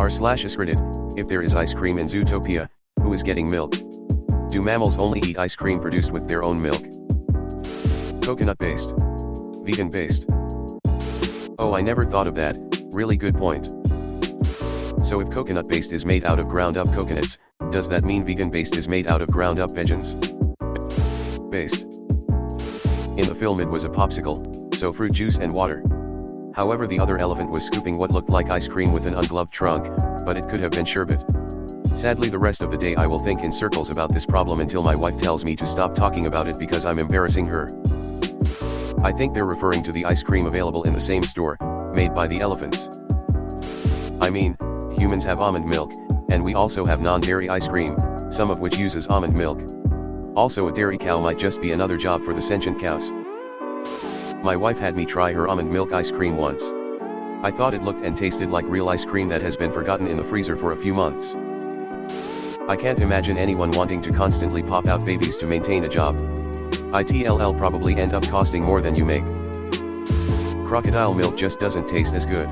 r/askreddit, if there is ice cream in Zootopia, who is getting milk? Do mammals only eat ice cream produced with their own milk? Coconut-based. Vegan-based. Oh, I never thought of that, really good point. So if coconut-based is made out of ground-up coconuts, does that mean vegan-based is made out of ground-up vegans? Based. In the film it was a popsicle, so fruit juice and water. However, the other elephant was scooping what looked like ice cream with an ungloved trunk, but it could have been sherbet. Sadly, the rest of the day I will think in circles about this problem until my wife tells me to stop talking about it because I'm embarrassing her. I think they're referring to the ice cream available in the same store, made by the elephants. I mean, humans have almond milk, and we also have non-dairy ice cream, some of which uses almond milk. Also, a dairy cow might just be another job for the sentient cows. My wife had me try her almond milk ice cream once. I thought it looked and tasted like real ice cream that has been forgotten in the freezer for a few months. I can't imagine anyone wanting to constantly pop out babies to maintain a job. It'll probably end up costing more than you make. Crocodile milk just doesn't taste as good.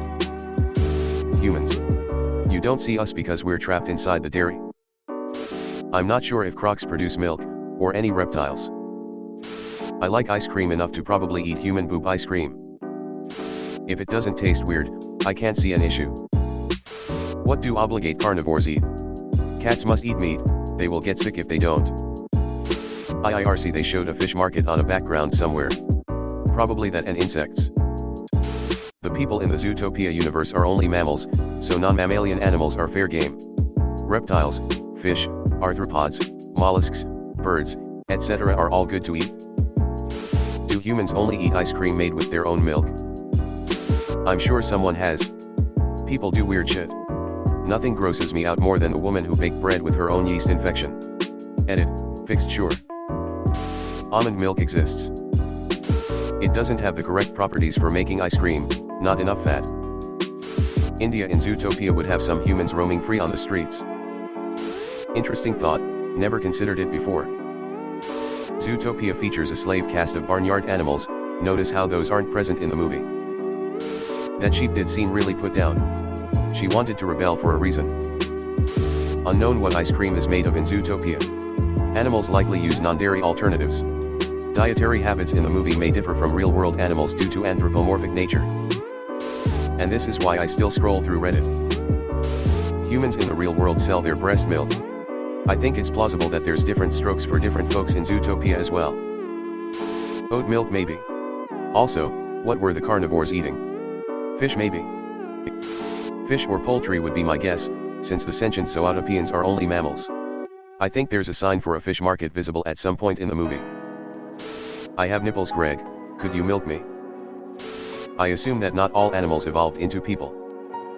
Humans. You don't see us because we're trapped inside the dairy? I'm not sure if crocs produce milk, or any reptiles. I like ice cream enough to probably eat human poop ice cream. If it doesn't taste weird, I can't see an issue. What do obligate carnivores eat? Cats must eat meat, they will get sick if they don't. IRC, they showed a fish market on a background somewhere. Probably that and insects. The people in the Zootopia universe are only mammals, so non-mammalian animals are fair game. Reptiles, fish, arthropods, mollusks, birds, etc. are all good to eat. Do humans only eat ice cream made with their own milk? I'm sure someone has. People do weird shit. Nothing grosses me out more than the woman who baked bread with her own yeast infection. Edit, fixed sure. Almond milk exists. It doesn't have the correct properties for making ice cream, not enough fat. India in Zootopia would have some humans roaming free on the streets. Interesting thought, never considered it before. Zootopia features a slave caste of barnyard animals, notice how those aren't present in the movie. That sheep did seem really put down. She wanted to rebel for a reason. Unknown what ice cream is made of in Zootopia. Animals likely use non-dairy alternatives. Dietary habits in the movie may differ from real-world animals due to anthropomorphic nature. And this is why I still scroll through Reddit. Humans in the real world sell their breast milk. I think it's plausible that there's different strokes for different folks in Zootopia as well. Oat milk maybe. Also, what were the carnivores eating? Fish maybe. Fish or poultry would be my guess, since the sentient Zootopians are only mammals. I think there's a sign for a fish market visible at some point in the movie. I have nipples, Greg, could you milk me? I assume that not all animals evolved into people.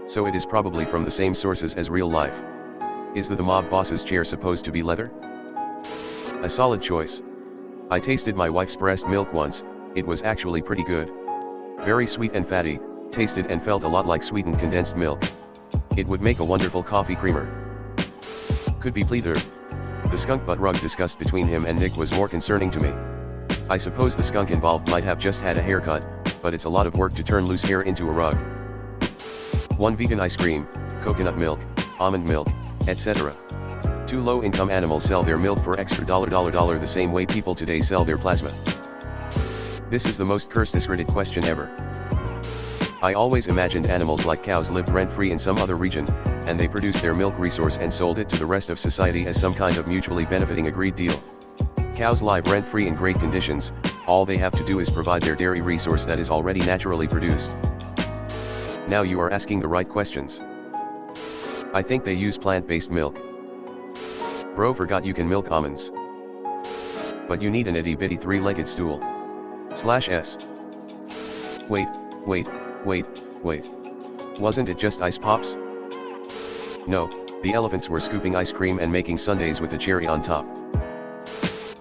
So it is probably from the same sources as real life. Is the mob boss's chair supposed to be leather? A solid choice. I tasted my wife's breast milk once, it was actually pretty good. Very sweet and fatty, tasted and felt a lot like sweetened condensed milk. It would make a wonderful coffee creamer. Could be pleather. The skunk butt rug discussed between him and Nick was more concerning to me. I suppose the skunk involved might have just had a haircut, but it's a lot of work to turn loose hair into a rug. One vegan ice cream, coconut milk, almond milk, etc. Two low-income animals sell their milk for extra $$ the same way people today sell their plasma. This is the most cursed discredited question ever. I always imagined animals like cows lived rent-free in some other region, and they produced their milk resource and sold it to the rest of society as some kind of mutually benefiting agreed deal. Cows live rent-free in great conditions, all they have to do is provide their dairy resource that is already naturally produced. Now you are asking the right questions. I think they use plant-based milk. Bro, forgot you can milk almonds. But you need an itty-bitty three-legged stool. /s. Wait. Wasn't it just ice pops? No, the elephants were scooping ice cream and making sundaes with a cherry on top.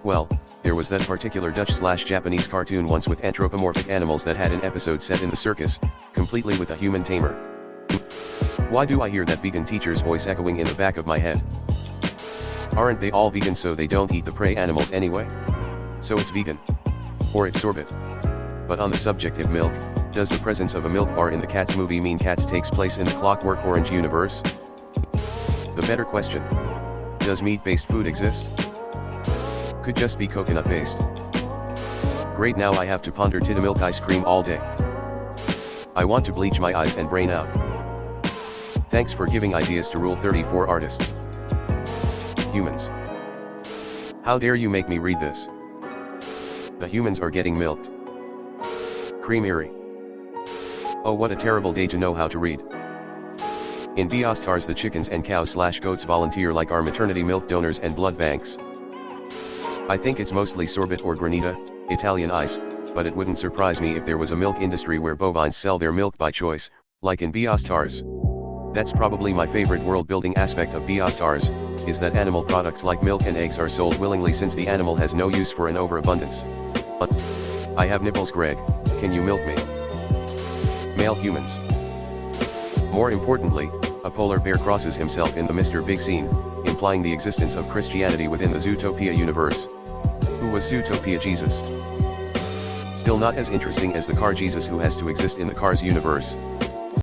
Well, there was that particular Dutch/Japanese cartoon once with anthropomorphic animals that had an episode set in the circus, completely with a human tamer. Why do I hear that vegan teacher's voice echoing in the back of my head? Aren't they all vegan so they don't eat the prey animals anyway? So it's vegan. Or it's sorbet. But on the subject of milk, Does the presence of a milk bar in the Cats movie mean Cats takes place in the Clockwork Orange universe? The better question. Does meat-based food exist? Could just be coconut-based. Great, now I have to ponder milk ice cream all day. I want to bleach my eyes and brain out. Thanks for giving ideas to Rule 34 artists. Humans. How dare you make me read this? The humans are getting milked. Creamery. Oh, what a terrible day to know how to read. In Beastars, the chickens and cows/goats volunteer like our maternity milk donors and blood banks. I think it's mostly sorbet or granita, Italian ice, but it wouldn't surprise me if there was a milk industry where bovines sell their milk by choice, like in Beastars. That's probably my favorite world-building aspect of Beastars, is that animal products like milk and eggs are sold willingly since the animal has no use for an overabundance. I have nipples, Greg, can you milk me? Male humans. More importantly, a polar bear crosses himself in the Mr. Big scene, implying the existence of Christianity within the Zootopia universe. Who was Zootopia Jesus? Still not as interesting as the car Jesus who has to exist in the Cars universe.